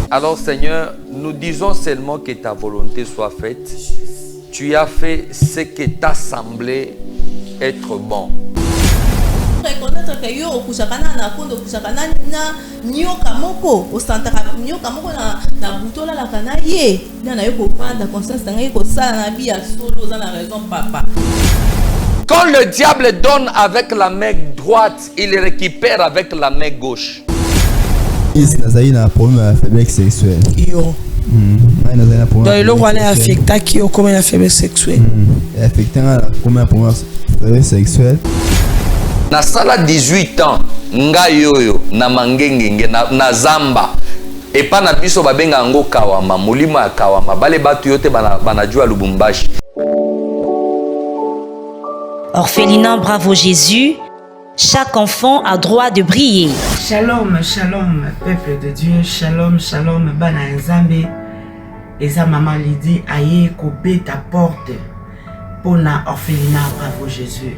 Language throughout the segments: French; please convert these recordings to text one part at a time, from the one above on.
Alors Seigneur, nous disons seulement que ta volonté soit faite. Tu as fait ce que t'a semblé être bon. Reconnaître que yo okusakana na kondo okusakana na nyoka moko ostantaka nyoka moko na butola la kana ye na yo kopanda conscience tanga yo kosala na bia solo za na raison papa. Quand le diable donne avec la main droite, il récupère avec la main gauche. Il a un problème de faiblesse sexuelle. Yo. Donc il a affecté qui a comme une faiblesse sexuelle. Affecté comme un problème de faiblesse sexuelle. Na sala 18 ans, nga yoyo na mangengenge na zamba. Et pas na biso babenga ngo kawama, mulima ya kawama. Bale batu yote banajua Lubumbashi. Orphelinat Bravo Jésus, chaque enfant a droit de briller. Shalom, shalom, peuple de Dieu, shalom, shalom, bana nzambe. Eza maman Lydie aye kobe ta porte pour na Orphelinat Bravo Jésus.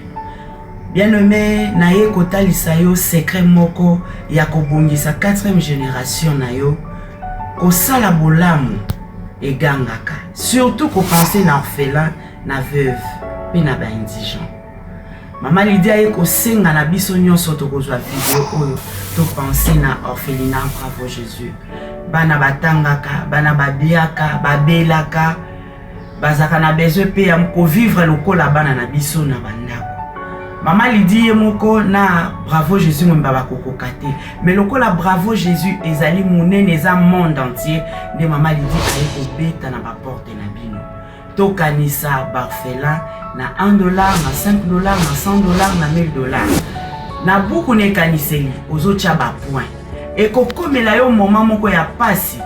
Bien-aimé, naye kotalisa yo secret moko ya kobongisa 4e génération na yo kosala bolamu egangaka. Surtout ko penser na orphelin, na veuve, pe na ba indigent. Maman Lydia aye kosenga na biso nyonso tokozwa video oyo to penser na Orphelinat Bravo Jésus. Bana batangaka, bana babiaka, babelaka, bazaka na besoin pe ya ko vivre lokola bana na biso na bandako. Maman Lydie moko na Bravo Jésus mbaba kokokate. Mais lokola Bravo Jésus ezali monene eza monde entier de Maman Lydie aye kobeta na ba porte na bino. Tokanisa barfelin na $1, na $5, na $100, na $1000. Na buku ne kaniseli ozocha ba point. Et kokomela yo moment moko ya pasi.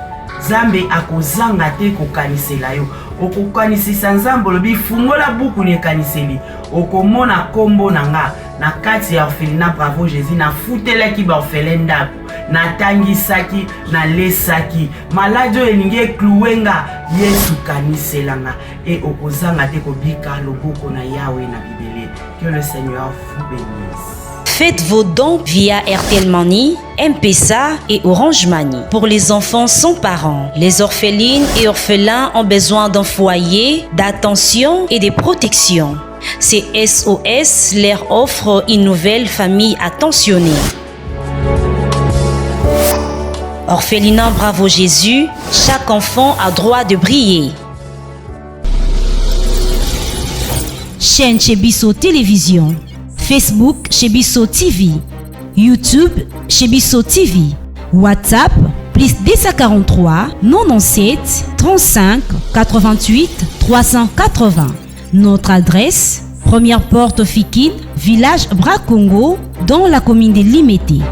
Zambe akozanga te kokanisela yo. Okokanisisa nzambe lobi fungola buku ne kaniseli. Okomona kombo nanga na kati ya Orphelinat Bravo Jésus na futelaki ba orphelin ndako na tangisaki na lesaki malade elingi kluwenga Yesu kaniselanga et okozanga te kobika loboko na Yahweh na Bibele. Que le Seigneur vous bénisse. Faites vos dons via RTL Money, M-Pesa et Orange Money. Pour les enfants sans parents, les orphelines et orphelins ont besoin d'un foyer, d'attention et de protection. Ces SOS leur offre une nouvelle famille attentionnée. Orphelinat Bravo Jésus, chaque enfant a droit de briller. Chaîne Chebiso Télévision, Facebook Chebiso TV, YouTube Chebiso TV, WhatsApp plus 243 97 35 88 380. Notre adresse, première porte Fikine, village Bracongo, dans la commune de Limete.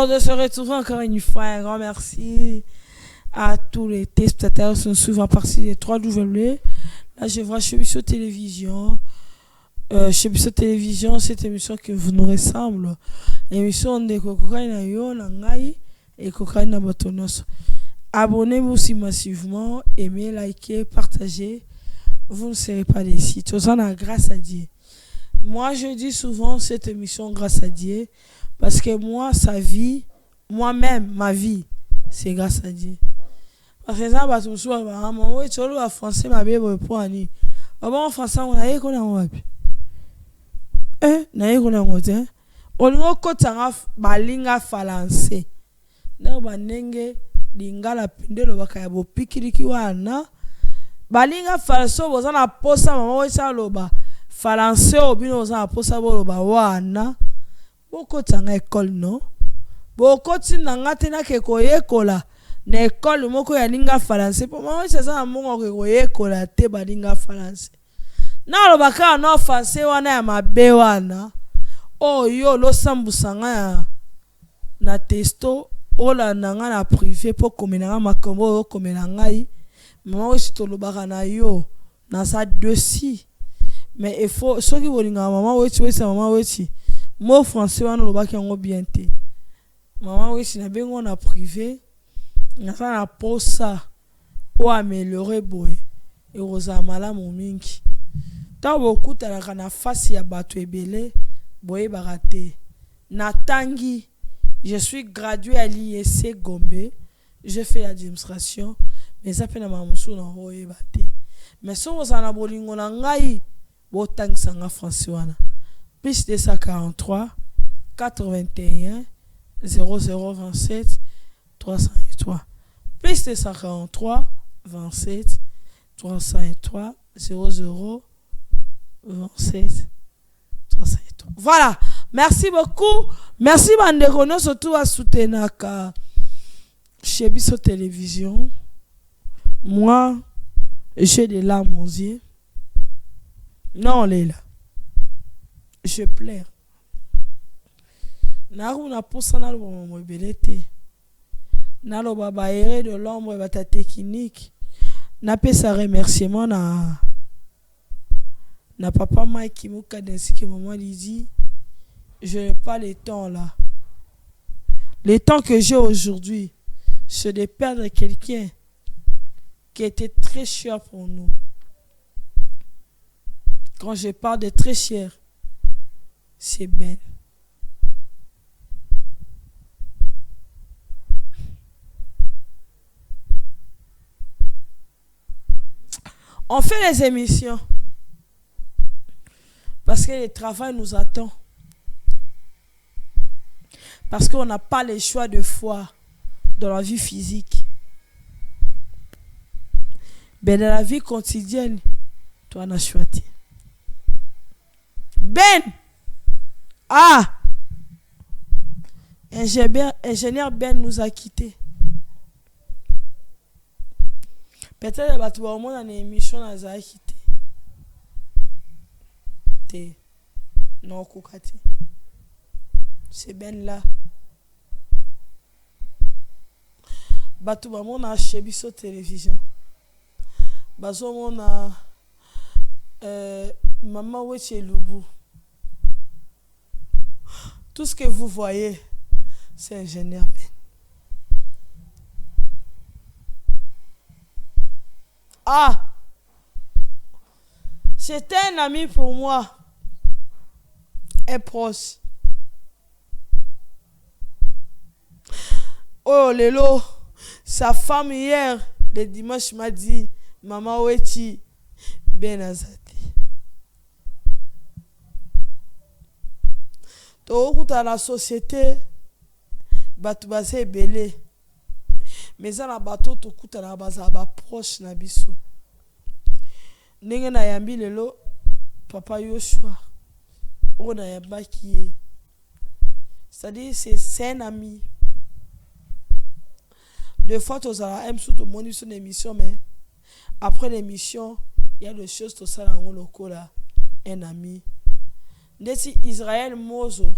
De se retrouver encore une fois. Un grand merci à tous les téléspectateurs qui sont souvent partis des 3W. Là, je vois Chebiso Télévision. Chebiso Télévision, cette émission qui vous nous ressemble. Émission de Kokokaina Yo, Nangai et Kokokaina Batonos. Abonnez-vous aussi massivement, aimez, likez, partagez. Vous ne serez pas déçus. Tout ça, grâce à Dieu. Moi, je dis souvent cette émission grâce à Dieu. Parce que moi, sa vie, moi-même, ma vie, c'est grâce à Dieu. Par exemple, je me suis dit, je suis allé français, ma bébé, pour aller. En français, on a eu qu'on a un peu. On a eu qu'on a un peu. On a eu qu'on a balinga français. Na banenge lingala pindelo bakayabo pikiriki wana. Balinga français, vous en a posé, maman, vous savez, loba. Français, vous en a posé, loba, wana. Boko tanga école non boko tinanga tena ke koyekola na école moko ya linga français po mama ça na mongo ke koyekola te balinga français na lo baka no français wana ya mabe wana oyo lo sambusanga ya na testo ola nanga na privé po komenanga makambo o komenangai mama wesi tolobaka na yo na sa dossier mais il faut soki bolinga mama wesi mo français wana lobaki yango bien te mama wesi na bengo na privé na sa na posa o améliorer boy et rosa malamu mingi ta bokutanaka na fasi ya bato ebele boye barate natangi. Je suis gradué à l'IEC Gombe. J'ai fait l'administration. Mais ça fait na mamusu na hoye bate. Mais so vous en abolingo na ngai botang sanga français wana. Plus 243 81 0027 303. Plus 243 27 303 0027 303. Voilà. Merci beaucoup. Merci Banderono, surtout à soutenir chez Bisso Télévision. Moi, j'ai des larmes aux yeux. Non, Léla. Je pleure. Naruna posa na lo mobelete. Na lo baba ere de l'ombre bata technique. Na pesa remerciement na papa Mike Muka ainsi que maman Lydie. Je n'ai pas le temps là. Le temps que j'ai aujourd'hui, c'est de perdre quelqu'un qui était très cher pour nous. Quand je parle de très cher, c'est Ben. On fait les émissions parce que le travail nous attend. Parce qu'on n'a pas le choix de foi dans la vie physique. Mais dans la vie quotidienne, toi, on a choisi. Ben! Ah! Ingénieur Ben nous a quittés. Peut-être que tu vas au monde dans l'émission, nous a quittés. Non, Koukati. C'est Ben là. Batu bamona a chez Bisso Télévision. Bazo mona maman weche Lubu. Tout ce que vous voyez, c'est ingénieur Ben. Ah! C'était un ami pour moi. Un proche. Oh, Lélo. Sa femme hier, le dimanche, m'a dit, Maman Wechi, Ben Azati. Tout à la société, batu basé belé. Mais ça na bateau tout à la base ba proche na biso. Ninge na yambi lelo, papa Yoshua. On a yamba qui est. C'est-à-dire, c'est un ami. Des fois, tu as un sous ton sur l'émission, mais après l'émission, il y a des choses, tout ça, dans le local, un ami. Nesi Israël Mozo,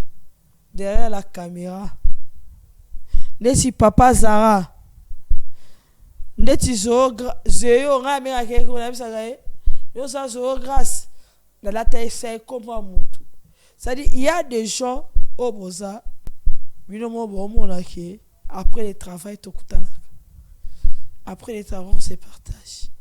derrière la caméra. Nesi Papa Zara. Nesi Zéo, grâce. Dans la tête, c'est comme un moutou. C'est-à-dire, il y a des gens au Boza, après le travail, après le travail, on se partage.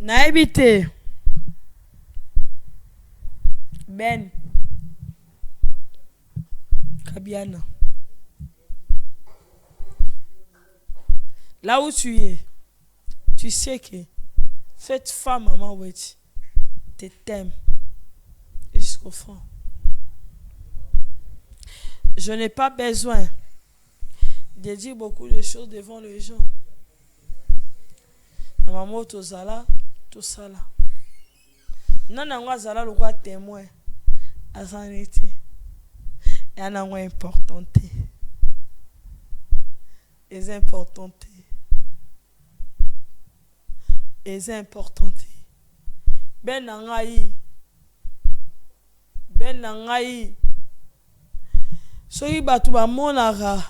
Naïbité. Ben. Kabiana. Là où tu es, tu sais que cette femme, maman Wechi, t'aime jusqu'au fond. Je n'ai pas besoin de dire beaucoup de choses devant les gens. Maman Tozala, tout ça là. Non, non, zala le roi témoin. Azanité. Et un an important. Et important. Et important. Ben nangai. Ben nangai. Soki batu ba monara.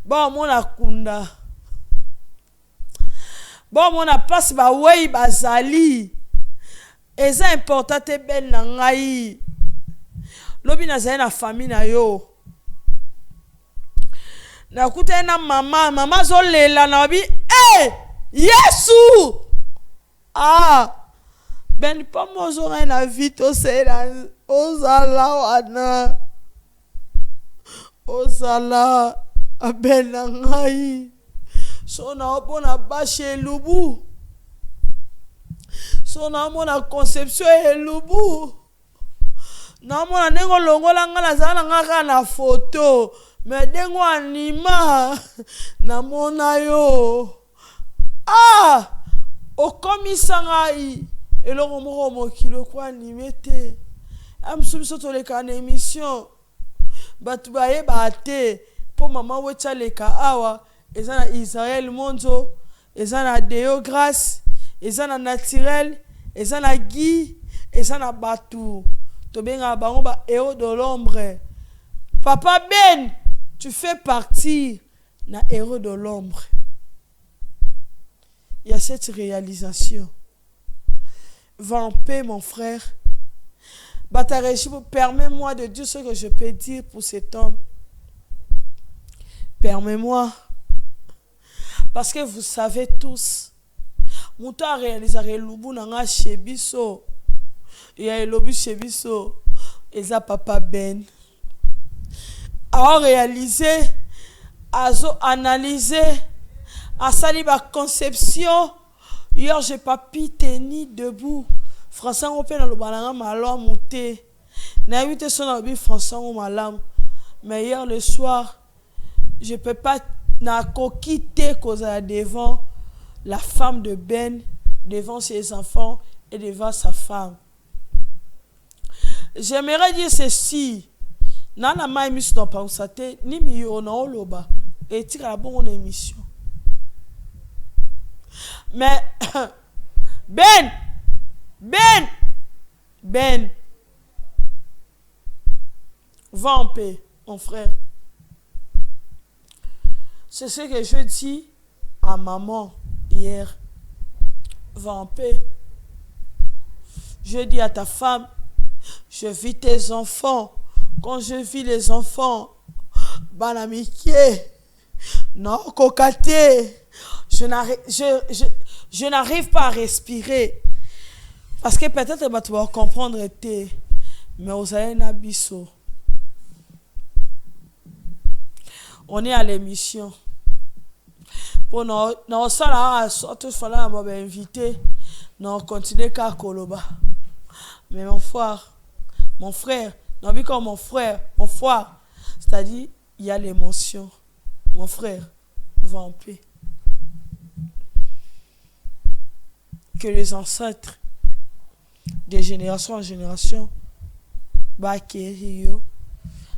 Ba mona kunda. Ba mona place ba wei bazali. Et important te ben nangai. Lobi na zaye na famille na yo. Na kute na mama zo lela na bi Yesu! Ah! Ben pas mozo na vite ozala wana. Ozala ben ngai. So na opona bashe lubu. So na mona conception elubu. Na mona nengo longola ngala zala ngaka na photo. Me dengo anima. Na mona yo. Ah! Okomisa ngai. Eloko moko mokilo kwa animete. Amsubiso toleka na émission. Batu baye bate. Po mama wecha leka awa. Eza na Israël Monzo. Eza na Deo Grâce. Eza na Naturel. Eza na Guy. Eza na Batu. Tobenga bango ba héros de l'ombre. Papa Ben, tu fais partie na héros de l'ombre. Il y a cette réalisation. Va en paix, mon frère. Batareshi, permets-moi de dire ce que je peux dire pour cet homme. Permets-moi. Parce que vous savez tous. Mouta réalisé lubu nanga chebiso. Il y a lobu chebiso. Eza papa Ben. A réalisé. Azo analysé. A sali ba conception. Hier j'ai pas pu tenir debout. Français on peut dans le balanga malo monter. Na 8 son abi français on malam. Mais hier le soir je peux pas na quitter cause devant la femme de Ben, devant ses enfants et devant sa femme. J'aimerais dire ceci. Nana ma émission dans Pausate ni mi on oloba et tira la bonne émission. Mais Ben, va en paix, mon frère. C'est ce que je dis à maman hier. Va en paix. Je dis à ta femme, je vis tes enfants. Quand je vis les enfants, banamitié, non, cocaté. Je n'arrive pas à respirer. Parce que peut-être que tu vas comprendre, mais vous avez un abisso. On est à l'émission. Pour nous, ça, tout fallait m'inviter. Nous continuer qu'à Koloba. Mais mon frère, non, mais comme mon frère, c'est-à-dire, il y a l'émotion. Mon frère, va en paix. Que les ancêtres, de génération en génération, va acquérir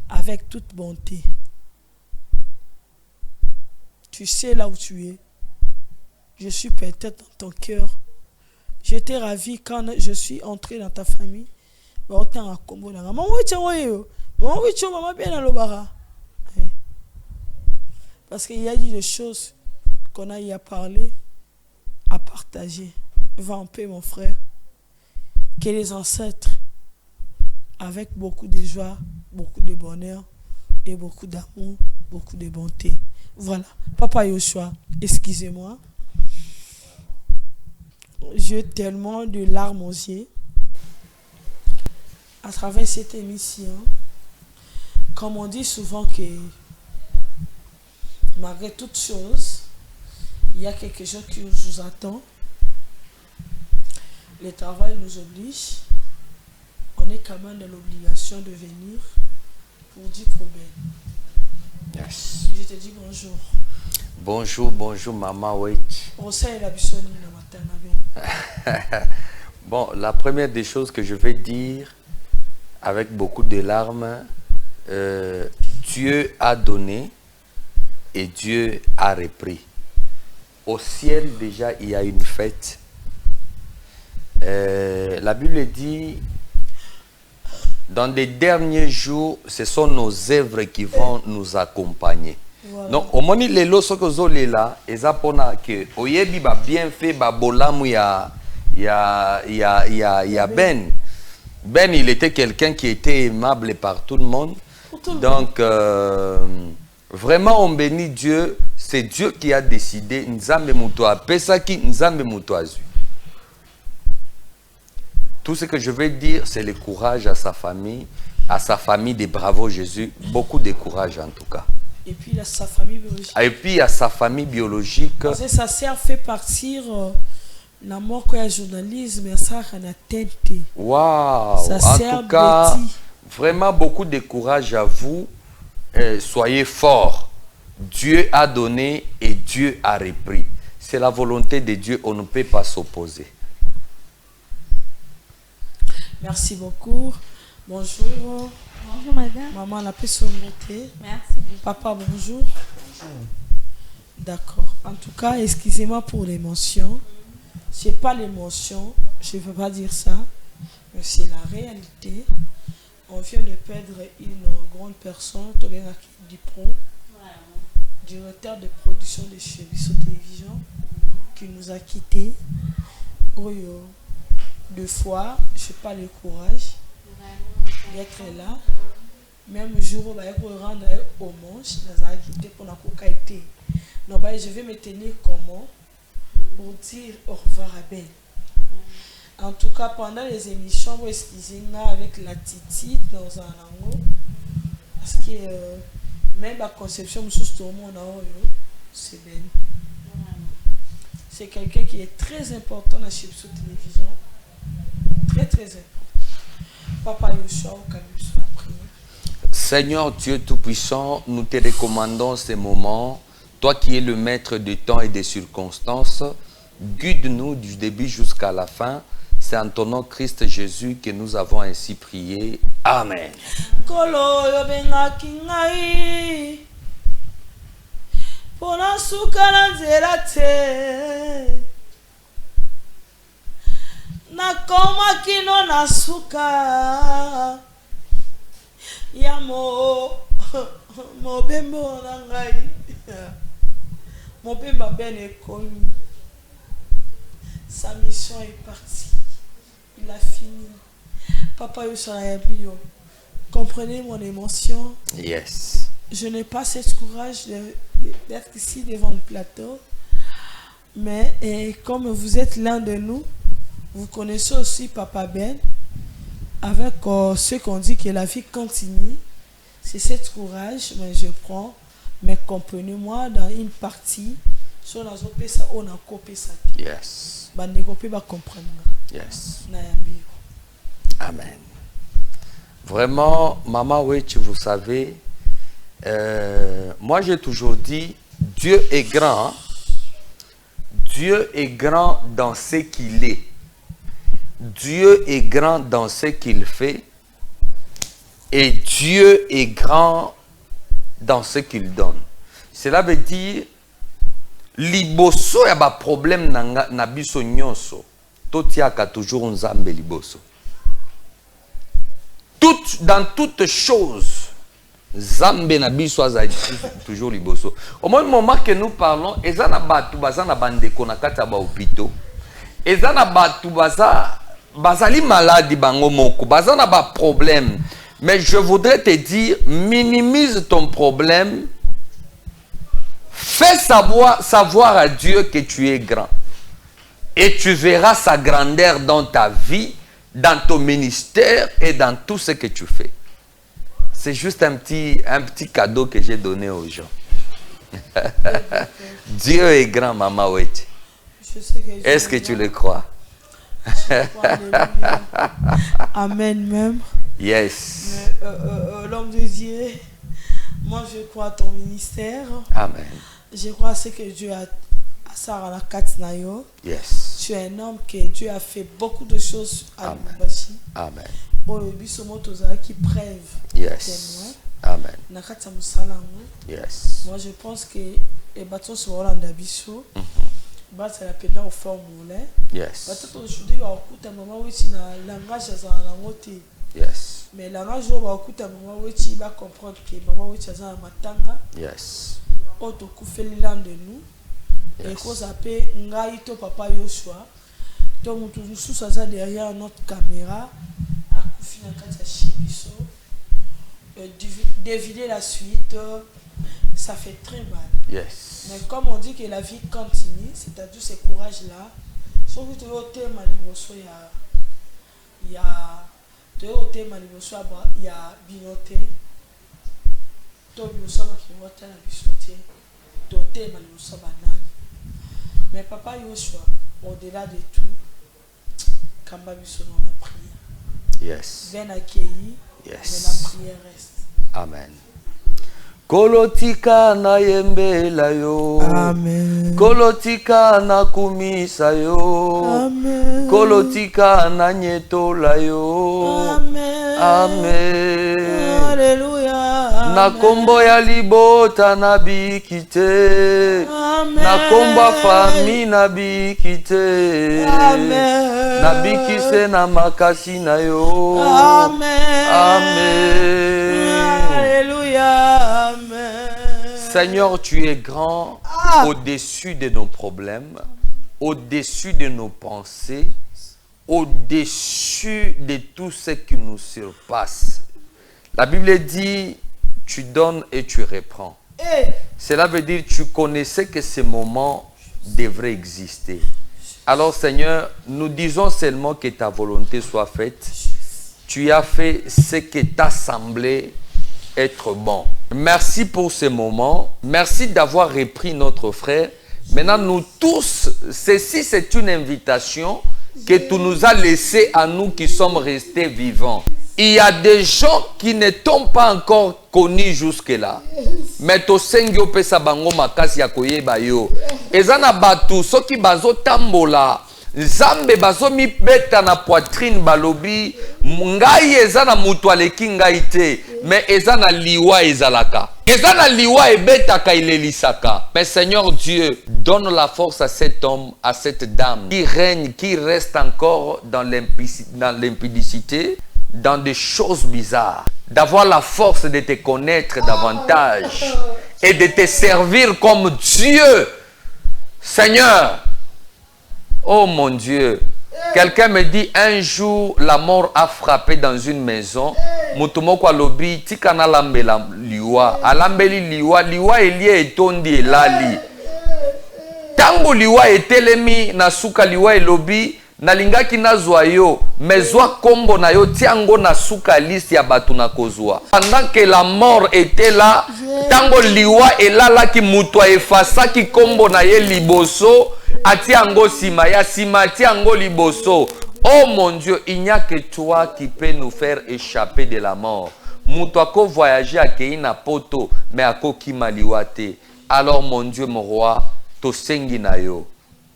avec toute bonté. Tu sais là où tu es. Je suis peut-être dans ton cœur. J'étais ravi quand je suis entré dans ta famille. Parce qu'il y a des choses qu'on a y à parler, à partager. Va en paix, mon frère. Que les ancêtres, avec beaucoup de joie, beaucoup de bonheur et beaucoup d'amour, beaucoup de bonté. Voilà. Papa Yoshua, excusez-moi. J'ai tellement de larmes aux yeux à travers cette émission. Comme on dit souvent que malgré toutes choses, il y a quelque chose qui nous attend. Le travail nous oblige. On est quand même dans l'obligation de venir pour dire problème. Yes. Je te dis bonjour. Bonjour, maman, wait. Bon, la première des choses que je vais dire avec beaucoup de larmes, Dieu a donné et Dieu a repris. Au ciel, déjà, il y a une fête. La Bible dit, dans les derniers jours, ce sont nos œuvres qui vont nous accompagner. Voilà. Donc, au moment les lots que là, ils apprennent que oyebi ba bien fait ba bolamu ya Ben. Ben, il était quelqu'un qui était aimable par tout le monde. Donc, vraiment, on bénit Dieu. C'est Dieu qui a décidé. Nzambe mutoa pesaki, nzambe mutoa zu. Tout ce que je veux dire, c'est le courage à sa famille de Bravo Jésus. Beaucoup de courage en tout cas. Et puis il y a sa famille biologique. Et puis il y a sa famille biologique. Parce que sa sœur fait partir la mort quand il y a journalisme, mais ça a une tête. Waouh! En tout cas, vraiment beaucoup de courage à vous. Soyez forts. Dieu a donné et Dieu a repris. C'est la volonté de Dieu, on ne peut pas s'opposer. Merci beaucoup. Bonjour. Bonjour madame. Maman, la paix soit montée. Merci beaucoup. Papa, bonjour. D'accord. En tout cas, excusez-moi pour l'émotion. C'est pas l'émotion, je ne veux pas dire ça, mais c'est la réalité. On vient de perdre une grande personne, Tobéra Dipron, directeur de production de chez Bissot Télévision, qui nous a quittés. Deux fois, je n'ai pas le courage d'être là. Même le jour où je vais rendre hommage, je vais quitter pour la cocaïté. Je vais me tenir comment pour dire au revoir à Ben. En tout cas, pendant les émissions, vous excusez-moi avec l'attitude dans un langue. Parce que même la conception de tout le monde, c'est Ben. C'est quelqu'un qui est très important dans la télévision. Très, très important. Papa Yoshua, au Kabusu, la prière. Seigneur Dieu Tout-Puissant, nous te recommandons ces moments. Toi qui es le maître du temps et des circonstances, guide-nous du début jusqu'à la fin. C'est en ton nom Christ Jésus que nous avons ainsi prié. Amen. Nakoma kino nasuka ya mobembo na ngai mobemba Ben ekomi. Sa mission est partie, il a fini. Papa Yoshua, comprenez mon émotion. Yes. Je n'ai pas ce courage d'être ici devant le plateau, mais comme vous êtes l'un de nous, vous connaissez aussi Papa Ben, avec ce qu'on dit que la vie continue. C'est ce courage, mais je prends. Mais comprenez-moi dans une partie, sur la zone ça, on a copié ça. Yes. Comprendre. Yes. Amen. Vraiment, Maman Witch, vous savez, moi j'ai toujours dit, Dieu est grand. Hein? Dieu est grand dans ce qu'il est. Dieu est grand dans ce qu'il fait et Dieu est grand dans ce qu'il donne. Cela veut dire liboso ya ba problème na biso nyonso totiaka toujours nzambe liboso. Dans toutes choses Zambe na biso azali toujours liboso. Au moment que nous parlons, ezana batu bazana bandeko na kati ya ba hôpitaux. Ezana batu bazali maladi bango moko, bazana ba problème. Mais je voudrais te dire, minimise ton problème. Fais savoir à Dieu que tu es grand. Et tu verras sa grandeur dans ta vie, dans ton ministère et dans tout ce que tu fais. C'est juste un petit cadeau que j'ai donné aux gens. Dieu est grand, Maman Wetch. Est-ce que tu le crois? Amen même. Yes. L'homme de Dieu, moi je crois à ton ministère. Amen. Je crois à ce que Dieu a à la Katnayo. Yes. Tu es un homme que Dieu a fait beaucoup de choses à Lubumbashi. Amen. oyo biso moto ozalaki preuve Yes. Amen. na kati ya mosala yango. Yes. Moi je pense que bato nyonso baolanda biso bazala mpena koformule Yes. bato aujourd'hui bakokuta mama weti na langage azala nango te. Yes. Mais langage oyo bakokuta mama weti bacomprendre ke mama weti aza na matanga Yes. oyo tokufeli l'un de nous ekozala mpe ngai to papa Yoshua to moto mosusu aza derrière notre caméra akufi na kati ya chez biso. Deviner la suite, ça fait très mal. Yes. Mais comme on dit que la vie continue, c'est-à-dire ce courage-là, surtout tu au thème il y a binoté, mais papa Yoshua, au-delà de tout, Kamba biso dans la prière. Yes. Viens accueillir. Yes. Mais la prière reste. Amen. Kolotika na yembela yo. Amen. Kolotika na kumisa yo. Amen. Kolotika na nyetola yo. Amen. Amen. Alléluia. Na kombo ya libota na bikite. Amen. Na komba fami na bikite. Amen. Na bikise na makasi na yo. Amen. Amen. Alléluia. Amen. Seigneur, tu es grand au-dessus de nos problèmes, au-dessus de nos pensées, au-dessus de tout ce qui nous surpasse. La Bible dit, tu donnes et tu reprends. Cela veut dire que tu connaissais que ces moments devraient exister. Alors Seigneur, nous disons seulement que ta volonté soit faite. Tu as fait ce qui t'a semblé être bon. Merci pour ce moment. Merci d'avoir repris notre frère. Maintenant, nous tous, ceci c'est une invitation que tu nous as laissée à nous qui sommes restés vivants. Il y a des gens qui ne t'ont pas encore connu jusque-là. Mais to sengi opesa bango makasi ya koyeba yo. Ezana batu soki bazo tambola. Nzambe bazo mi beta na poitrine balobi. Ngai ezana mutu aleki ngai te. Mais ezana liwa ezalaka. Ezana liwa ebetaka ilelisaka. Mais Seigneur Dieu, donne la force à cet homme, à cette dame qui règne, qui reste encore dans l'impudicité, dans des choses bizarres, d'avoir la force de te connaître davantage et de te servir comme Dieu. Seigneur, oh mon Dieu, quelqu'un me dit un jour la mort a frappé dans une maison. Mutumoko alobi tikana lambela liwa, alambeli liwa, liwa elie etondi elali. Tango liwa etelemi na suka liwa elobi nalingaki nazwa yo, mezwa kombo na yo tiango na suka liste ya batu na kozwa. Pendant que la mort était là, tango liwa elalaki mutu efasaki kombo na ye liboso, atiango sima ya sima atiango liboso. Oh mon Dieu, il n'y a que toi qui peux nous faire échapper de la mort. Mutu ako voyager akei na poto, mais ako kima liwa te. Alors mon Dieu, mon roi, to sengi na yo.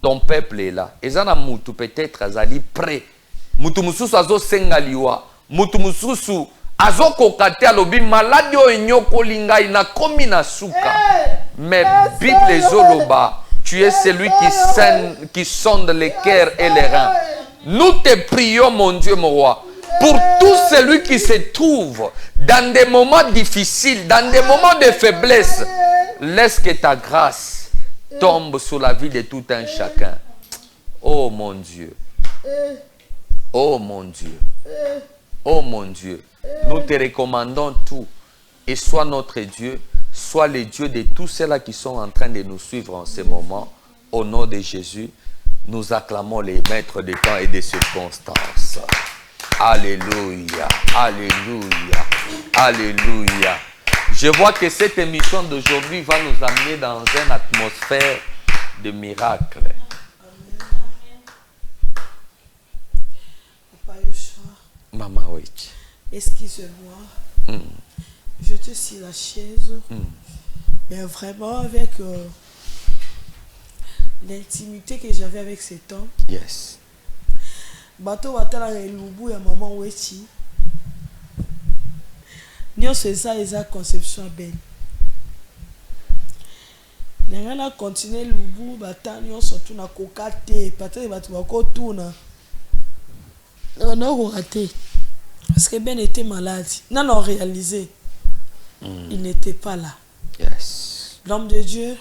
Ton peuple est là. Ezana mutu peut-être azali prêt. Mutu mususu azo senga liwa. Mutu mususu azo kokate alobi maladi o nyoko lingai na komi na suka. Mais Bible zoloba, tu es celui qui sonde les cœurs et les reins. Nous te prions mon Dieu mon roi. Pour tout celui qui se trouve dans des moments difficiles, dans des moments de faiblesse, laisse que ta grâce tombe sur la vie de tout un chacun. Oh mon Dieu. Oh mon Dieu. Oh mon Dieu. Nous te recommandons tout. Et sois notre Dieu. Sois le Dieu de tous ceux-là qui sont en train de nous suivre en ce moment. Au nom de Jésus, nous acclamons les maîtres des temps et des circonstances. Alléluia. Alléluia. Alléluia. Je vois que cette émission d'aujourd'hui va nous amener dans une atmosphère de miracle. Papa Yoshua, Maman, oui. excuse-moi. Je te suis la chaise. Mais vraiment avec l'intimité que j'avais avec cet homme. Yes. Bato watala elubu ya maman Wechi. Nous c'est ça et ça conception belle. On a continué le bout, on surtout na kokate, peut-être va tourner. On a raté. Parce que Ben était malade. Non, non, réalisé. Il n'était pas là. Yes. L'homme de Dieu,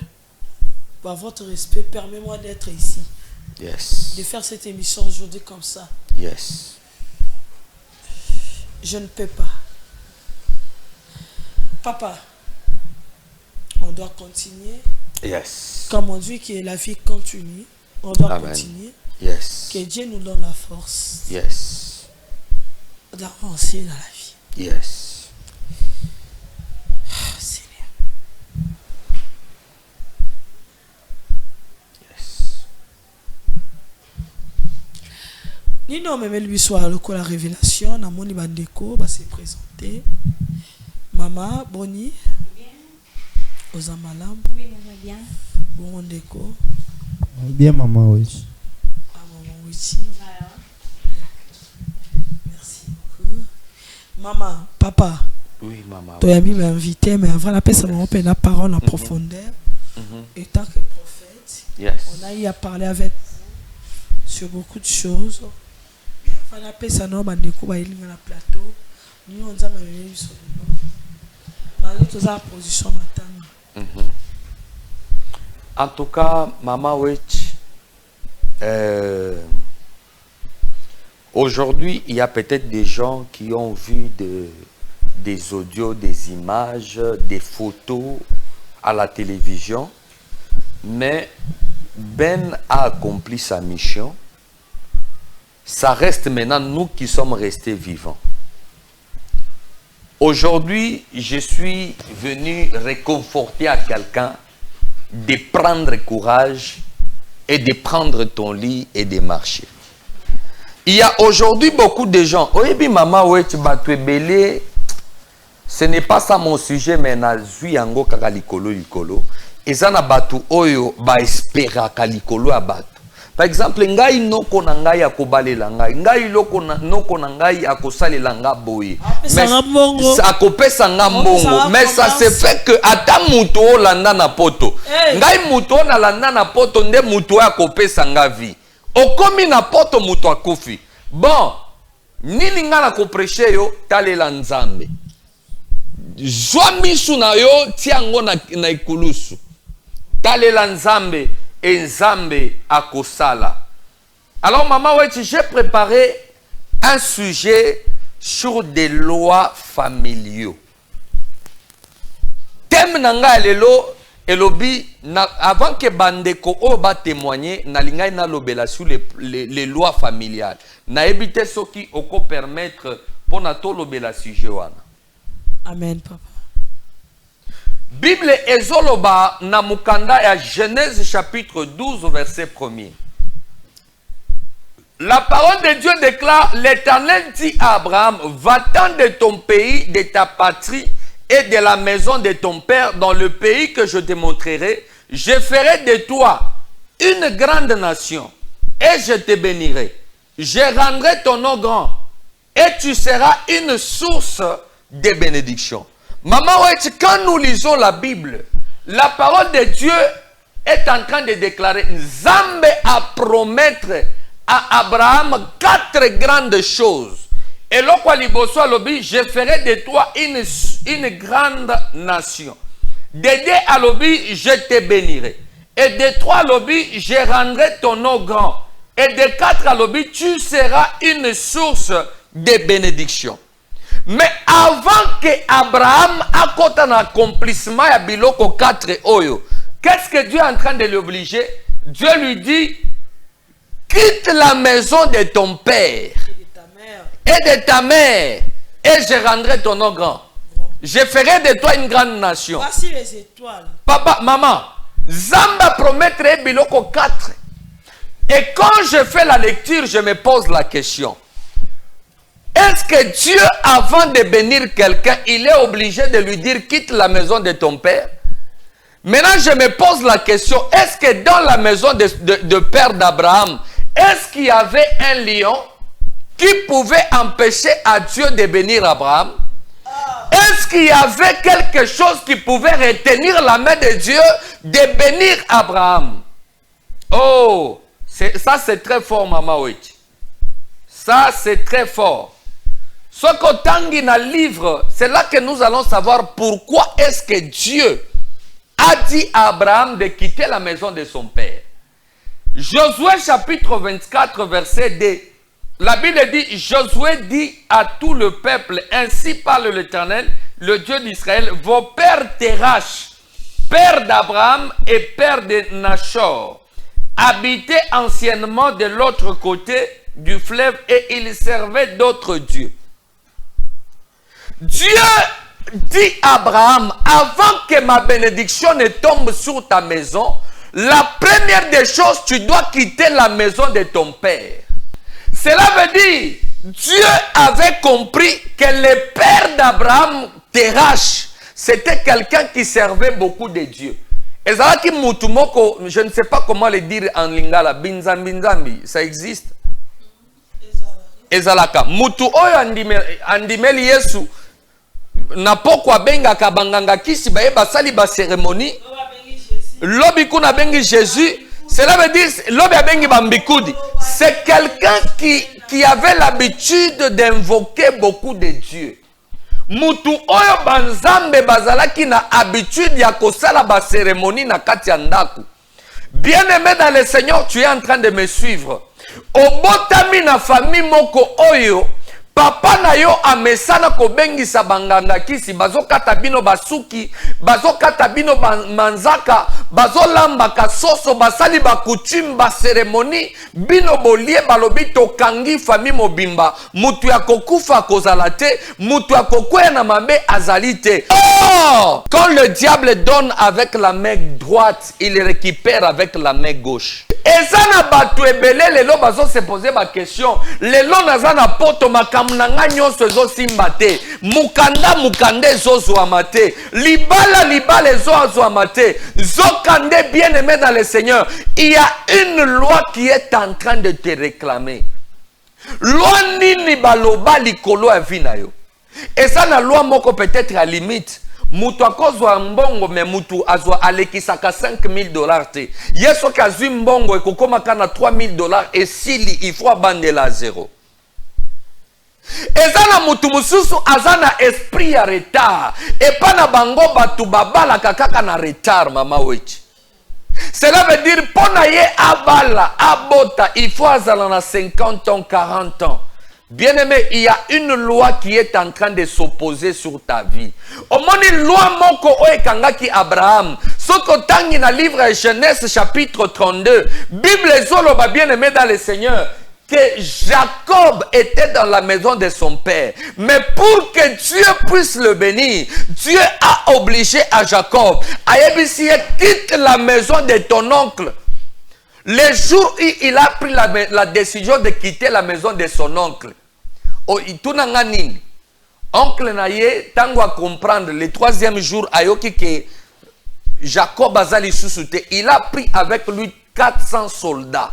par votre respect, permets-moi d'être ici. Yes. De faire cette émission aujourd'hui comme ça. Yes. Je ne peux pas. Papa, on doit continuer. Yes. Comme on dit que la vie continue, on doit Amen. continuer. Yes. Que Dieu nous donne la force Yes. d'avancer dans la vie. Yes. Oh, Seigneur. Yes. Ni non, mais lui soit le coup la révélation, na moni bandeko va se présenter. Maman, Boni. Aux amalam. Oui, on va bien. Bon ndeko. Bien, maman, oui. Ah, maman, oui. Merci beaucoup. Maman, papa. Oui, maman. Tu as mis m'inviter, mais avant la paix, ça m'a la parole en profondeur. Et tant que prophète, Yes. on a eu à parler avec vous sur beaucoup de choses. Avant la paix, ça m'a dit qu'on va aller dans le plateau. Nous, on a mis sur le nom. Malgré toute la position maintenant. En tout cas, Maman Witch, aujourd'hui, il y a peut-être des gens qui ont vu des audios, des images, des photos à la télévision, mais Ben a accompli sa mission. Ça reste maintenant nous qui sommes restés vivants. Aujourd'hui, je suis venu réconforter à quelqu'un de prendre courage et de prendre ton lit et de marcher. Il y a aujourd'hui beaucoup de gens. Oui, maman, oui, tu vas te belé. Ce n'est pas ça mon sujet, mais na zui yango kaka likolo. Et ça na batu oyo ba espera kalikolo abatu. Par exemple, ngai noko na ngai akobalela ngai, ngai noko na ngai akosalela nga boye. Mais akopesa nga mbongo, mais ça se fait que ata mutu olanda na poto. Ngai mutu na landa na poto nde mutu akopesa nga vie. Okomi na poto mutu akufi. Bon, nini nga na kopreche yo talela Nzambe. Zwa misu na yo tiango na ikulusu. Talela Nzambe. Et Nzambe akosala. Alors maman, ouais, j'ai préparé un sujet sur des lois familiaux. Thème nanga lelo elobi avant que bandeko o ba témoigner na lingai na lobela sur les lois familiales. Na ebité soki oko permettre pour na to lobela sujet wana. Amen, papa. Bible ezoloba na mukanda ya Genèse chapitre 12 verset 1er. La parole de Dieu déclare, l'Éternel dit à Abraham, va-t'en de ton pays, de ta patrie et de la maison de ton père dans le pays que je te montrerai. Je ferai de toi une grande nation et je te bénirai. Je rendrai ton nom grand et tu seras une source de bénédiction. Maman, quand nous lisons la Bible, la parole de Dieu est en train de déclarer Nzambe a promettre à Abraham 4 grandes choses. Et lorsqu'on liboso alobi, je ferai de toi une grande nation. De 2 alobi, je te bénirai. Et de 3 alobi, je rendrai ton nom grand. Et de 4 alobi, tu seras une source de bénédiction. Mais avant que Abraham accorde un accomplissement à Biloko 4 Oyo, qu'est-ce que Dieu est en train de l'obliger? Dieu lui dit, quitte la maison de ton père et de ta mère, et je rendrai ton nom grand. Je ferai de toi une grande nation. Voici les étoiles. Papa, maman, Zamba promettre Biloko 4. Et quand je fais la lecture, je me pose la question. Est-ce que Dieu, avant de bénir quelqu'un, il est obligé de lui dire quitte la maison de ton père? Maintenant, je me pose la question, est-ce que dans la maison de père d'Abraham, est-ce qu'il y avait un lion qui pouvait empêcher à Dieu de bénir Abraham? est-ce qu'il y avait quelque chose qui pouvait retenir la main de Dieu de bénir Abraham? Oh, ça c'est très fort, Maman Wiki. Ça c'est très fort. Ce qu'on tangue dans le livre, c'est là que nous allons savoir pourquoi est-ce que Dieu a dit à Abraham de quitter la maison de son père. Josué chapitre 24 verset 2. La Bible dit, Josué dit à tout le peuple, ainsi parle l'Éternel, le Dieu d'Israël, vos pères Terach, père d'Abraham et père de Nachor, habitaient anciennement de l'autre côté du fleuve et ils servaient d'autres dieux. Dieu dit à Abraham, avant que ma bénédiction ne tombe sur ta maison, la première des choses, tu dois quitter la maison de ton père. Cela veut dire, Dieu avait compris que le père d'Abraham, Terach, c'était quelqu'un qui servait beaucoup de Dieu. Et ça, je ne sais pas comment le dire en lingala, binzambi, ça existe. Ezalaka. Mutu oyo andimeli Yesu, na pokwa benga kabanganga kisi baye basali ba cérémonie. Lobi kuna bengi Jésus, cela veut dire lobi bengi bambikudi. C'est quelqu'un qui avait l'habitude d'invoquer beaucoup de dieux. Mutu oyo banzambe bazalaki na habitude ya kosala ba cérémonie na kati ya ndaku. Bien-aimé dans le Seigneur, tu es en train de me suivre. Obotami na famille moko oyo papa na yo amesana ko bengisa banganga kisi bazokata bino basuki bazokata bino manzaka bazolamba kasoso basali bakutume ba cérémonie bino bolie balobi tokangi famille mobimba mutu ya kokufa kozala te mutu ya kokwea na mabe azali te. Oh! Quand le diable donne avec la main droite, il récupère avec la main gauche. Et ça n'a pas tout ébélé, les lots bazo se poser ma question. Les lots n'a pas poto makamnanga nyonso zo simbate. Mukande zo amate. Libala zo amate. Zo kande bien aimé dans le Seigneur. Il y a une loi qui est en train de te réclamer. Loi nini baloba likolo avina yo. Et ça na loi moko peut-être à limite. Mutu akozwa mbongo me mutu azwa alekisaka $5,000 te. Yeso kazwi mbongo ekokoma kana $3,000 et sili il faut abandela zéro. Ezana mutu mususu azana esprit ya retard. Et pas na bango batu babala kaka na retard mama wechi. Cela veut dire pona ye abala abota il faut azala na 50 ans 40 ans. Bien-aimé, il y a une loi qui est en train de s'opposer sur ta vie. Au moins, une loi moko oekangaki Abraham. Ce que tangi na livre Genèse chapitre 32. Bible zolo ba bien-aimé dans le Seigneur. Que Jacob était dans la maison de son père. Mais pour que Dieu puisse le bénir, Dieu a obligé à Jacob. Ayebisi quitte la maison de ton oncle. Le jour où il a pris la décision de quitter la maison de son oncle. Oh, oncle Naye, tango à comprendre, le troisième jour, ayoki que Jacob azali susute, il a pris avec lui 400 soldats.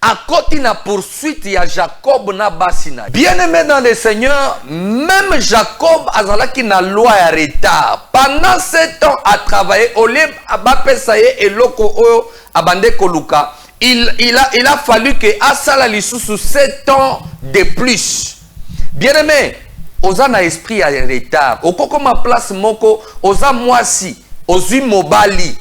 À côté de la poursuite, il y a Jacob na basina. Bien-aimé dans le Seigneur, même Jacob azalaki na loi ya retard. Pendant 7 ans à travailler, au lieu abapesaye et loko oyo abande koluka, il a fallu que asala lisusu 7 ans de plus. Bien-aimé, oza na esprit à retard. Okoko ma place moko, oza mwasi, ozui mobali.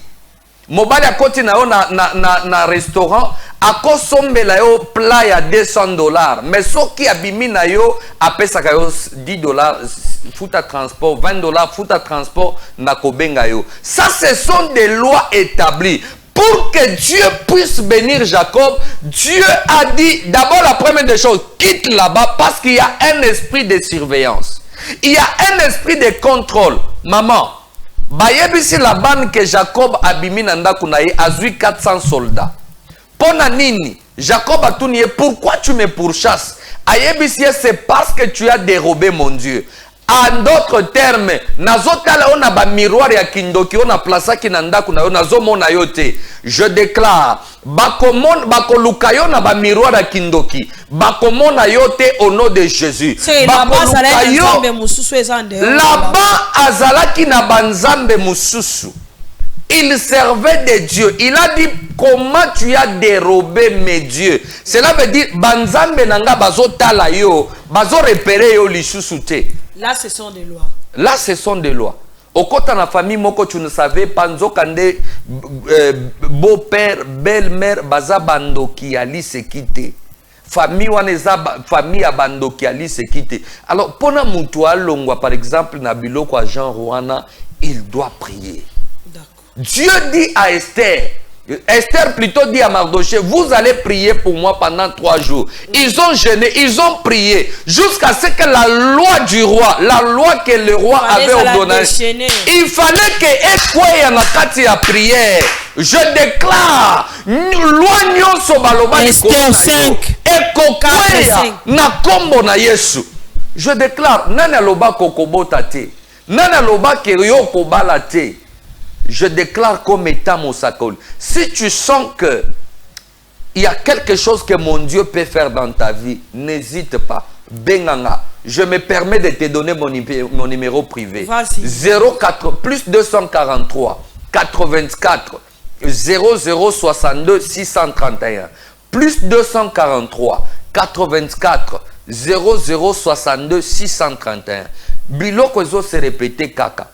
Mobali à côté na yo na restaurant, à kosombela yo plat ya $200. Mais soki abimi na yo apesaka yo $10, futa transport, $20, futa transport na kobenga yo. Ça, ce sont des lois établies. Pour que Dieu puisse bénir Jacob, Dieu a dit, d'abord la première des choses, quitte là-bas parce qu'il y a un esprit de surveillance. Il y a un esprit de contrôle. Maman, bayebisi la bande que Jacob abimi nanda kunaye azui 400 soldats. Pona nini, Jacob a tout nié, pourquoi tu me pourchasses? Ayebisi, c'est parce que tu as dérobé mon Dieu. En d'autres termes, nazotala on a ba miroir ya kindoki on a plaça ki na ndaku na yo nazomona yo te. Je déclare bakoluka yo na ba miroir ya kindoki bakomona yo te au nom de Jésus. Bakoluka yo là-bas azalaki na banzambe mususu. Il servait de Dieu. Il a dit comment tu as dérobé mes dieux. Cela veut dire banzambe nanga bazo tala yo bazo repérer yo lisusu te. Là, ce sont des lois. Là, ce sont des lois. Au côté de la famille, moko, tu ne savais pas, nzokande beau-père, belle-mère, baza bando qui ali se quitte. Famille waneza famille abando qui ali se quitte. Alors, pona mutua longwa, par exemple, Nabilo kwa Jean Rouana, il doit prier. Dieu dit à Esther. Esther plutôt dit à Mardoché, vous allez prier pour moi pendant 3 jours. Ils ont jeûné, ils ont prié jusqu'à ce que la loi du roi, la loi que le roi avait ordonnée, il fallait que Ekwe Yanakati a prière. Je déclare, loi nyonso baloba Esther 5 Ekokweya na kombo na Yesu. Je déclare, nana loba kokobota te, nana loba kerio kobala te. Je déclare comme étant mon sakol. Si tu sens que il y a quelque chose que mon Dieu peut faire dans ta vie, n'hésite pas. Benganga, je me permets de te donner mon numéro privé. 04 plus 243 84 0062 631 plus 243 84 0062 631. Biloko zo se répéter kaka.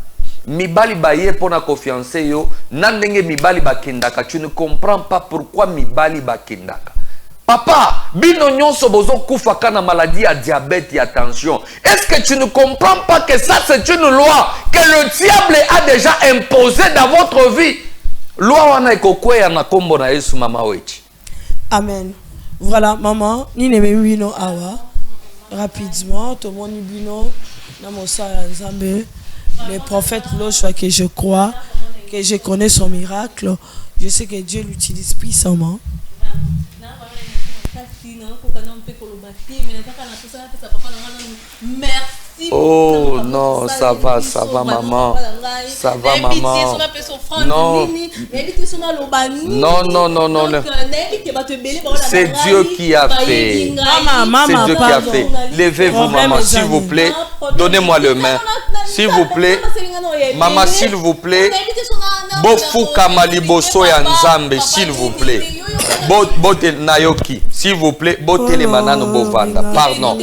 Mibali baye pona confiance yo nandenge mibali bakendaka. Tu ne comprends pas pourquoi mibali bakendaka. Papa, bino nyonso bozo kufa kana maladie à diabète et à tension. Est-ce que tu ne comprends pas que ça c'est une loi que le diable a déjà imposée dans votre vie? Loi wana ekokweya na kombo na Yesu mama wechi. Amen. Voilà maman, ni ne bino awa rapidement to moni bino na mosala nzambe. Le prophète Lochwa que je crois, que je connais son miracle, je sais que Dieu l'utilise puissamment. Oh non, ça va maman. Ça va maman. Non. Non. C'est Dieu qui a fait. C'est Dieu qui a fait. Levez-vous maman, s'il vous plaît. Donnez-moi le main. S'il vous plaît. Maman, s'il vous plaît. Bofuka maliboso ya nzambe, s'il vous plaît. Bote nayoki, s'il vous plaît. Bote les manano bovanda. Pardon.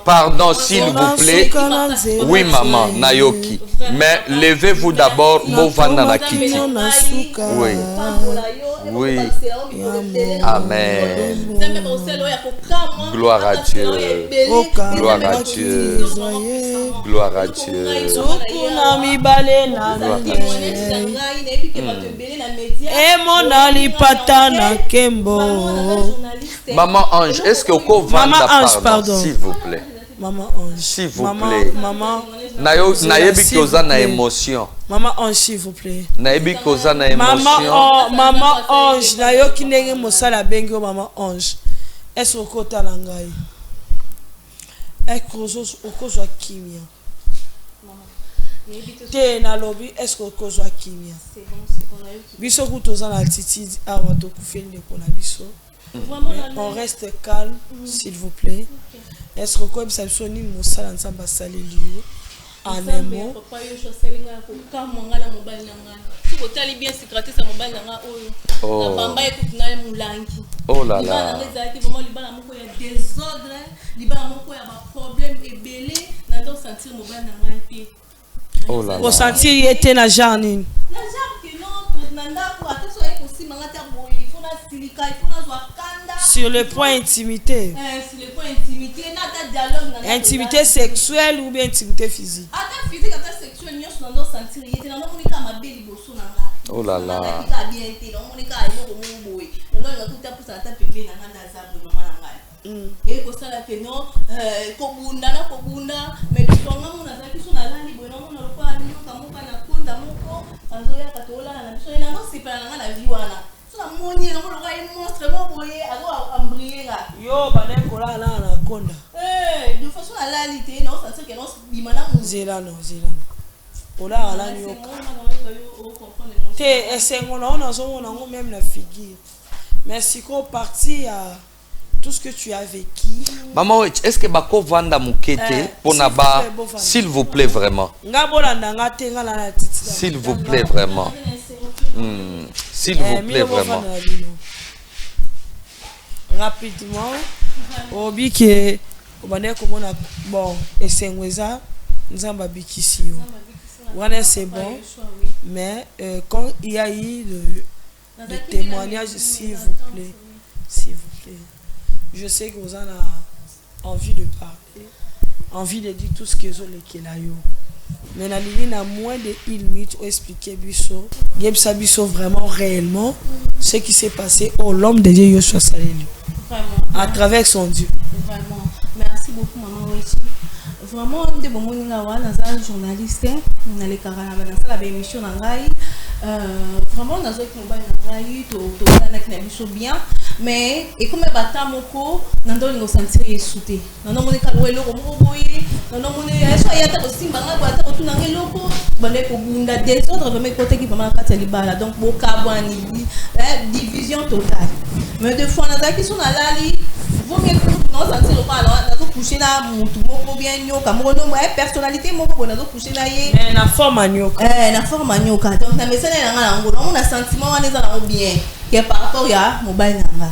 Pardon, s'il vous plaît. Oui, maman, Nayoki. Mais levez-vous d'abord, Bovana Nakiti. Oui. Oui. Amen. Gloire à Dieu. Gloire à Dieu. Gloire à Dieu. Maman Ange, est-ce que vous Maman Ange, pardon. S'il vous plaît. Maman Ange. S'il vous plaît. Maman. Nayebi koza na émotion. Maman Ange, s'il vous plaît. Nayebi koza na émotion. Maman Ange, nayoki ndenge mosala bengo maman Ange. Est-ce que kota langai? Est-ce que okozwa kimia? Te na lobby, est-ce que okozwa kimia? Biso kutoza na attitude awa to kufende kona biso. On reste calme, s'il vous plaît. Est-ce que comme ça sonne mon sala nzamba salelio en un mot? Oh là là. Oh là là. Au sentir il était na janine. Sur le point intimité. Sur le point intimité, intimité sexuelle ou bien intimité physique. Oh là là. Yo, bana kola na anaconda. de façon à la réalité, non, ça veut dire que non, bimana Zela non. Ola ala nyoka. Te esengo na ona zo na ngo même la figure. Mais si qu'on parti à tout ce que tu as vécu. Maman, est-ce que bako vanda mukete pour naba s'il vous plaît vraiment. S'il vous plaît vraiment. S'il vous plaît vraiment. Rapidement. Obi que bon esengweza nzamba bikisio. Voilà, c'est bon. Mais quand il y a eu de témoignages, s'il vous plaît. Je sais que vous en avez envie de parler, envie de dire tout ce que vous avez. Mais la ligne a moins de 1 minute pour expliquer Bisso. Gebsa Bisso vraiment réellement ce qui s'est passé au l'homme de Dieu Yoshua Saleli. À travers son Dieu. Vraiment. Merci beaucoup, maman Oichi. Vraiment, de bon monde là, on journaliste, on a les caractères dans la émission vraiment on a joué avec nos bien, mais et comme bata moko, on doit nous sentir souté. On a mon école le romoboye, on a mon école ya ta aussi banga bata tout na loko, bonne ko bunda des autres vraiment côté qui vraiment katali bala donc boka bwani division totale. Mais deux fois on a qui sont à lali, vaut mieux que nous sentir le pas là, on a couché là mutu moko bien nyoka, mon personnalité moko on a couché là yé. Na forme nyoka. Na forme nyoka. Donc na message on a sentiment on est dans bien que par rapport à mobile nanga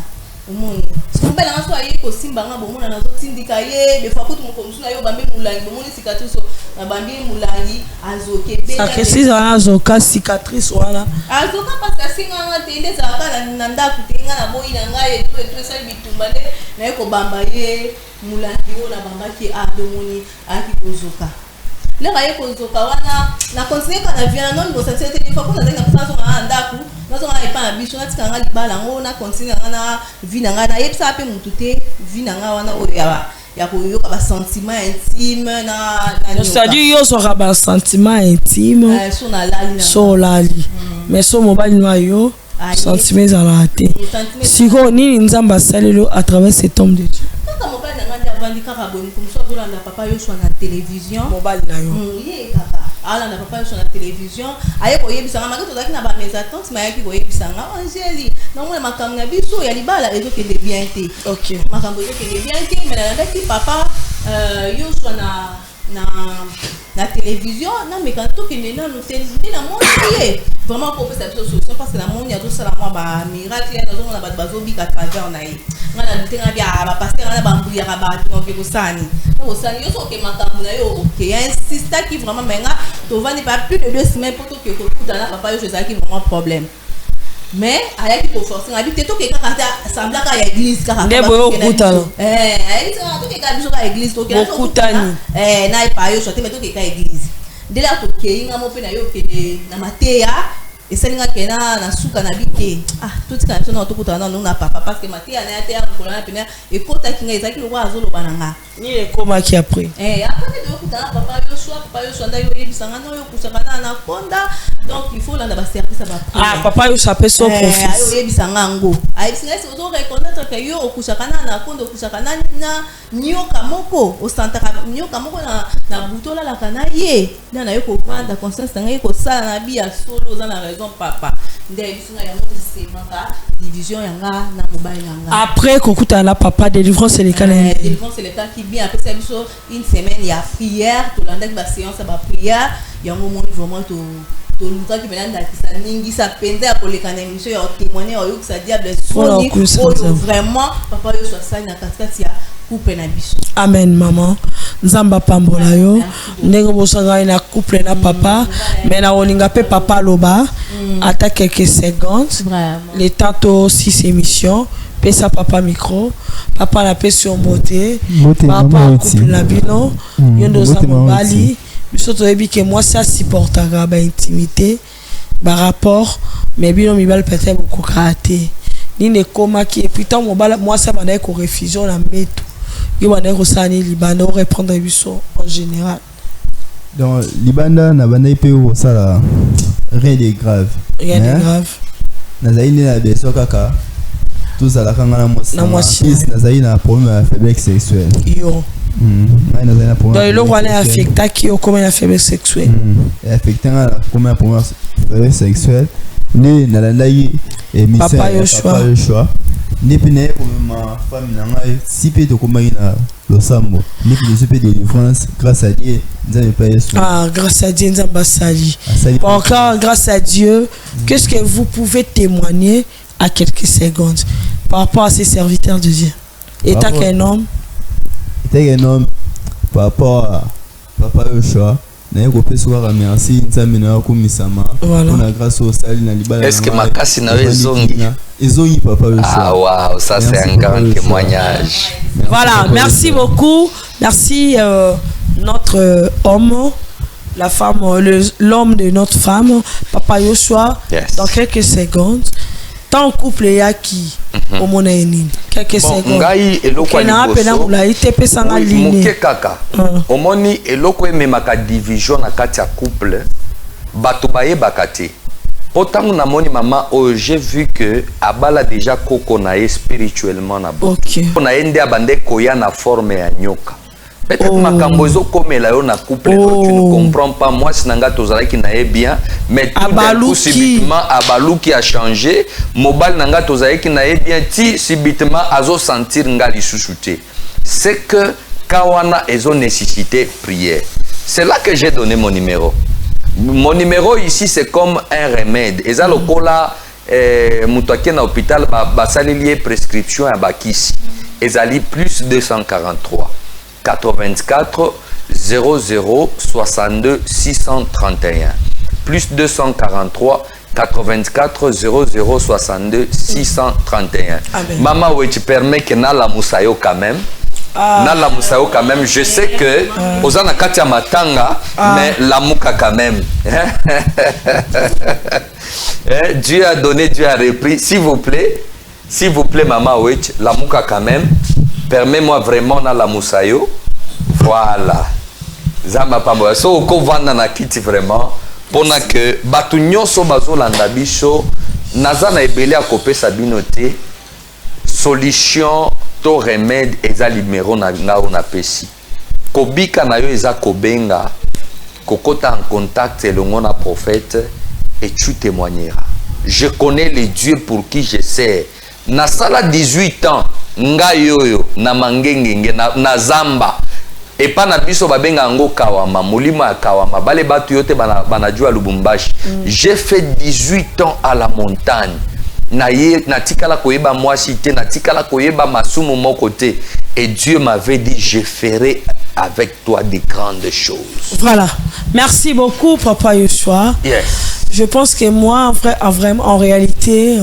omoni ce mobile nanga so aye ko simba nga bomona na zo tindika ye des fois ko tout mo musula yo bambi mulangi bomoni cicatrice na bambi mulangi azoke be cicatrice wana azoka cicatrice wana azoka parce que singa nga tende za kala na ndaku tenga na boyi na nga ye to sali bitumba ne na ko bamba ye mulangi ona bamba ki a domoni aki kozoka le raye kozoka wana na continuer kana vient non bo sentir te fois ko na tenga pasa so na ndaku na so na epa na biso na tika nga libala ngo na continuer nga vie na nga na yebisa pe mutu te vie na nga wana o ya ko yoka ba sentiment intime na c'est-à-dire yo so ba sentiment intime so lali mais so mobile no yo sentiment za la te siko nini nzamba salelo à travers cet homme de Dieu. Papa yo sur la télévision mobile na yo ala na papa yo sur la télévision aye ko yebisanga maka to zaki na ba mes attentes mais yaki ko yebisanga Angeli na mona makambo na biso ya libala ezo ke de bien te OK makambo ezo ke de bien te mais na ndaki papa yo sur na télévision na mekanto ke nena no télévision na monde vraiment pour faire cette solution parce que la monde ya tout ça la moi ba miracle ya zo na ba bazobi ka travers na ye ngana ntenga bia ba pasteur na ba mbuya ka ba to ke kusani o sani yo so ke makambo na yo OK ya insiste qui vraiment menga to va ne pas plus de 2 semaines pour que kuta na papa yo je ça qui vraiment problème mais ayaki ko forcer ngabi te to ke kaka sembla ka ya église kaka ndebo kuta ayaki to ke ka biso ka église to ke kutani na ipa yo so te meto ke ka église de la to ke inga mo pe na yo ke na mateya esalinga kena na suka na bike tout ka so na to kutana na papa parce que mateya na ya te ya ko na pena e kota kinga ezaki lo kwa azolo bananga ni e koma ki après après de kutana papa yo so nda yo yebisanga no yo kusakana na konda donc il faut là na ba service ba papa yo s'appelle son profil yo yebisanga ngo ayisinga se ozo reconnaître que yo kusakana na kondo kusakana na nyoka moko ostantaka nyoka moko na butola la kana ye na yo ko prendre conscience nga ko sala na bia solo za na raison papa nde bisinga ya moto semaka division yanga na mobile yanga après kokuta na papa délivrance c'est le cas délivrance c'est le cas qui bien après ça biso une semaine il y a prière to landa ba séance ba prière yango moni vraiment to luka ki belanda kisa ningi sa penza ya koleka na émission ya témoigner oyo que ça diable soni vraiment papa yo so ça na kaskati ya couple na biso amen maman nzamba pambola yo ndenge bosanga na couple na papa mais na oninga pe papa loba ata quelques secondes le temps to 6 émissions pesa papa micro papa na pesa sur moté papa couple na bino yondo za mobali biso to ebi que moi ça supportera ba intimité ba rapport mais bino mibal peut-être beaucoup raté ni ne koma qui et puis tant mobala moi ça bana ko refusion na meto yo bana ko sani libanda au reprendre biso en général donc libanda na bana pe o ça rien de grave na zaini na beso kaka tout ça la kanga na moi na problème de faiblesse sexuelle yo Donc le roi est affecté qui au commun la faiblesse sexuelle. Affecté à la première faiblesse sexuelle. Né nalandai et Papa Yoshua. Né pene pour ma femme nangai si pe to komba ina lo sambo. Né pene se pe délivrance grâce à Dieu. Ah, grâce à Dieu, Nzambasali. Encore grâce à Dieu, qu'est-ce que vous pouvez témoigner à quelques secondes par rapport à ces serviteurs de Dieu? Étant qu'un homme. Étant un homme par rapport à Papa Yoshua. Merci voilà. Est-ce que Makasi n'a zongi? Ah waouh, ça c'est un grand témoignage. Voilà, merci beaucoup. Merci notre homme, la femme, l'homme de notre femme, Papa Yoshua. Yes. Dans quelques secondes. Tant couple ya qui au monde eni quelques secondes ngai eloko liboso kaka omoni eloko ememaka division na kati ya couple bato bayebaka te potango na moni mama oh j'ai vu que abala déjà koko na ye spirituellement na bo na ende abande koya na forme ya nyoka. Peut-être makambo ezokomela yo na couple tu ne comprends pas. Moi sinanga tozalaki na ye bien mais tout d'un coup subitement abaluki a changé mobile nanga tozalaki na ye bien ti subitement azo sentir nga lisusu te. C'est que kawana ezo nécessité prière. C'est là que j'ai donné mon numéro. Mon numéro ici c'est comme un remède. Eza lokola mutaki na hôpital basali lié prescription ya bakisi. Ezali plus 243 84 00 62 631 plus 243 84 00 62 631. Amen. Maman, oui, tu permets que Nala Moussayo quand même. Nala Moussayo quand même. Je sais que Ozana Katia Matanga, mais la Mouka quand même. Dieu a donné, Dieu a repris. S'il vous plaît, Maman, oui, la Mouka quand même. Permets-moi vraiment na la Moussayo. Voilà. Zama pambo. So ko vanda na kiti vraiment. Pona que batu nyonso bazolanda biso naza na ebele akopesa bino te. Solution to remède eza numéro na ngao na pesi. Kobika na yo eza kobenga. Kokota en contact elongo na prophète et tu témoigneras. Je connais les dieux pour qui je sers. Na sala 18 ans nga yoyo na mangengenge na zamba epa na biso babenga ngo kawama mulima ya kawama bale batu yote banajua Lubumbashi. J'ai fait 18 ans à la montagne na tikala koyeba mwasi te na tikala koyeba masumu moko te et Dieu m'avait dit je ferai avec toi des grandes choses. Voilà, merci beaucoup Papa Yoshua. Yes. Je pense que moi en réalité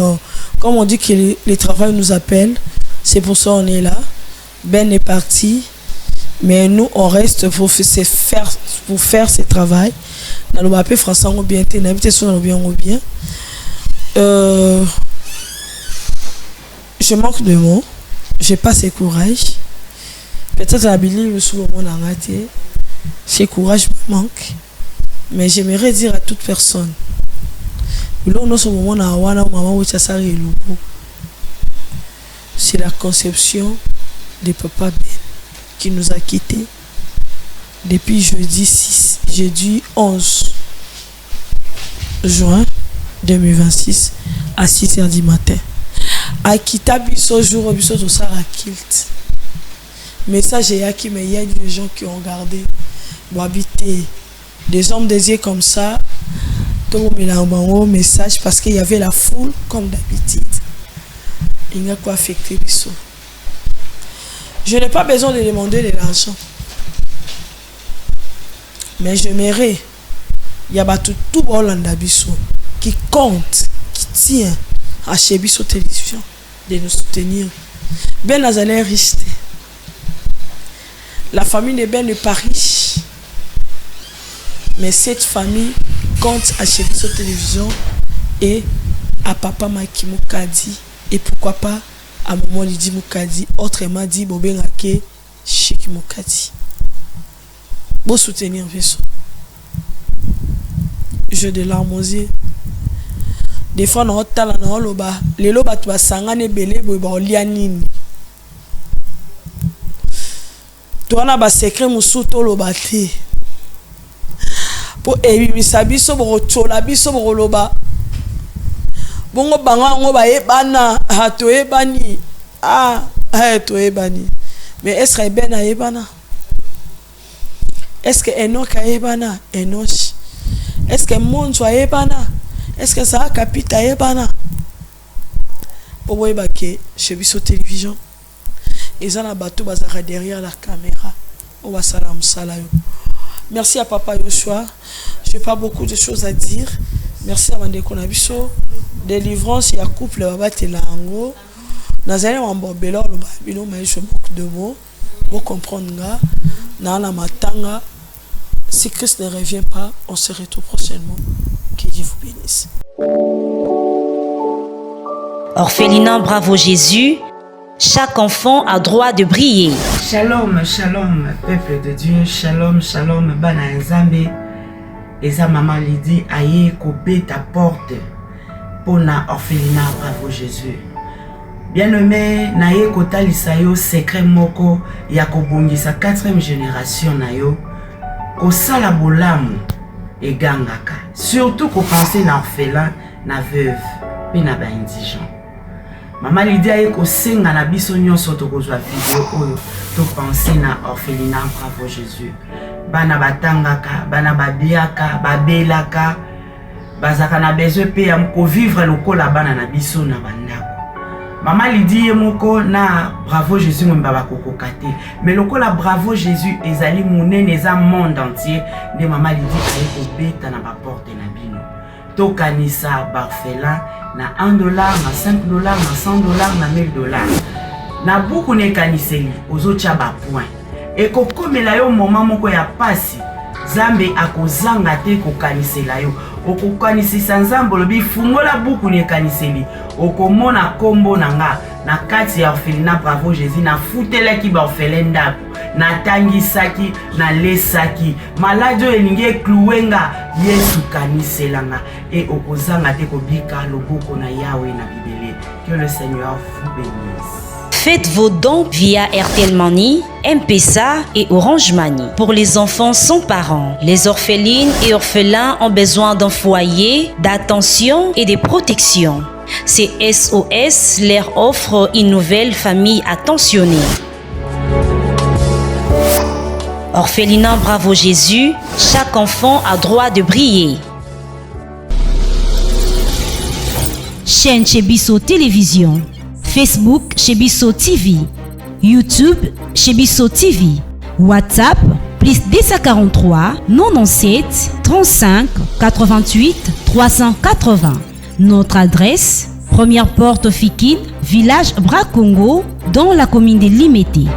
comme on dit que les travail nous appellent. C'est pour ça qu'on est là. Ben est parti. Mais nous, on reste pour faire ce travail. Dans le papier français, on bien été. Bien. Je manque de mots. Je n'ai pas ce courage. Peut-être à Billy, le souvent, on a raté. Ce courage me manque. Mais j'aimerais dire à toute personne. C'est la conception de Papa Ben qui nous a quittés depuis jeudi 11 juin 2026 à 6h du matin. A quitté ce jour biso to sara kilt. Message et qui mais il y a des gens qui ont gardé pour habiter des hommes désiés comme ça. Tout le monde a un message parce qu'il y avait la foule comme d'habitude. Il n'y a quoi affecter biso. Je n'ai pas besoin de demander de l'argent. Mais j'aimerais, il y a tout Hollanda biso qui compte, qui tient à chez Biso Télévision de nous soutenir. Ben Nazalé riche. La famille de Ben n'est pas riche. Mais cette famille compte à chez Biso Télévision et à Papa Maki Moukadi. Et pourquoi pas à Maman Lydie Moukadi, autrement dit Bobengake Chik Moukadi. Bon soutenir Vaisseau. Jeu de larmes aux yeux. Des fois, on a talent loba. Les loba tu vas sangane belé boy ba lianini. toana ba secret musu toloba te po ebimisa biso bokochola biso bokoloba bongo bango ngo bayebana toyebani toyebani mais est-ce que ben ayebana est-ce que Enoch ayebana Enoch est-ce que Monzo ayebana est-ce que ça Kapita ayebana po boyeba ke chez biso télévision ezana bato bazaka derrière la caméra on va salam salayo. Merci à Papa Yoshua. Je n'ai pas beaucoup de choses à dire. Merci à Mandeko Nabiso. Délivrance, il y a couple Babate Lango. Nazalé Wambobelo, le Babino, mais je manque de mots. Vous comprendre, Nana Matanga. Si Christ ne revient pas, on se retrouve prochainement. Que Dieu vous bénisse. Orphelinat Bravo Jésus. Chaque enfant a droit de briller. Shalom, shalom, peuple de Dieu. Shalom, shalom, bana nzambe. Eza maman Lydie aye kobe ta porte pour na orphelinat Bravo Jésus. Bien-aimé, naye kotalisa yo secret moko ya kobongisa 4e génération na yo. Kosala bolamu egangaka. Surtout ko penser na orphelin, na veuve, pe na ba indigent. Maman Lydie aye kosenga na biso nyonso tokozwa video oyo to penser na orphelinat Bravo Jésus. Bana batangaka, bana babiaka, babelaka, bazaka na besoin pe ya ko vivre lokola bana na biso na bandako. Maman Lydie moko na Bravo Jésus mwemba bakokoka te. Mais lokola Bravo Jésus ezali monene eza monde entier, nde Maman Lydie aye kobeta na ba porte na bino. Tokanisa barfelin na $1, na $5, na $100, na $1000. Na buku ne kaniseli ozocha ba point. Et kokomela yo moment moko ya pasi, Zambe akozanga te kokanisela yo. Okokanisisa Nzambe lobi fungola buku ne kaniseli. Okomona kombo nanga na kati ya orphelinat Bravo Jésus na futelaki ba orphelin ndako. Na tangisaki, na lesaki. Malade elingi kluwenga Yesu kaniselanga. Et okozanga te kobika loboko na Yahweh na Bibele. Que le Seigneur vous bénisse. Faites vos dons via RTL Money, M-Pesa et Orange Money. Pour les enfants sans parents, les orphelines et orphelins ont besoin d'un foyer, d'attention et de protection. Ces SOS leur offre une nouvelle famille attentionnée. Orphelinat Bravo Jésus, chaque enfant a droit de briller. Chaîne Chebiso Télévision. Facebook Chebiso TV, YouTube Chebiso TV, WhatsApp +243 97 35 88 380. Notre adresse, première porte Fikine, village Bracongo, dans la commune de Limete.